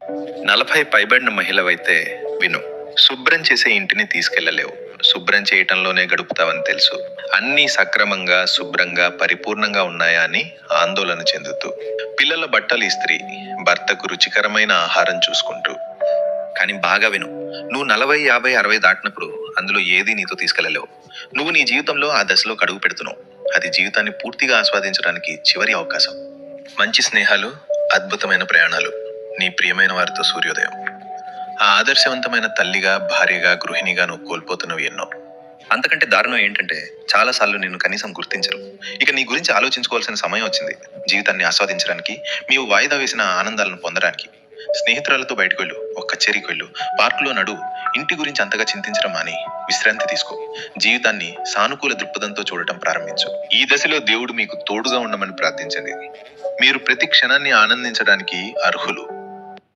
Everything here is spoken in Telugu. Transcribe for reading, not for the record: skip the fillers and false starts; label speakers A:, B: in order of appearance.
A: 40 పైబడిన మహిళవైతే విను. శుభ్రం చేసే ఇంటిని తీసుకెళ్లలేవు. శుభ్రం చేయటంలోనే గడుపుతావని తెలుసు. అన్నీ సక్రమంగా, శుభ్రంగా, పరిపూర్ణంగా ఉన్నాయా అని ఆందోళన చెందుతూ, పిల్లల బట్టలు ఇస్త్రీ, భర్తకు రుచికరమైన ఆహారం చూసుకుంటూ. కానీ బాగా విను, నువ్వు 40, 50, 60 దాటినప్పుడు అందులో ఏది నీతో తీసుకెళ్లలేవు. నువ్వు నీ జీవితంలో ఆ దశలో అడుగు పెడుతున్నావు. అది జీవితాన్ని పూర్తిగా ఆస్వాదించడానికి చివరి అవకాశం. మంచి స్నేహాలు, అద్భుతమైన ప్రయాణాలు, నీ ప్రియమైన వారితో సూర్యోదయం. ఆ ఆదర్శవంతమైన తల్లిగా, భార్యగా, గృహిణిగా నువ్వు కోల్పోతున్నవి ఎన్నో. అంతకంటే దారుణం ఏంటంటే చాలాసార్లు నిన్ను కనీసం గుర్తించరు. ఇక నీ గురించి ఆలోచించుకోవాల్సిన సమయం వచ్చింది. జీవితాన్ని ఆస్వాదించడానికి, నీవు వాయిదా వేసిన ఆనందాలను పొందడానికి. స్నేహితురాలతో బయటకు వెళ్ళు, ఒక కచేరీకి వెళ్ళు, పార్కులో నడు. ఇంటి గురించి అంతగా చింతించడం మాని విశ్రాంతి తీసుకో. జీవితాన్ని సానుకూల దృక్పథంతో చూడటం ప్రారంభించు. ఈ దశలో దేవుడు మీకు తోడుగా ఉండమని ప్రార్థించండి. మీరు ప్రతి క్షణాన్ని ఆనందించడానికి అర్హులు.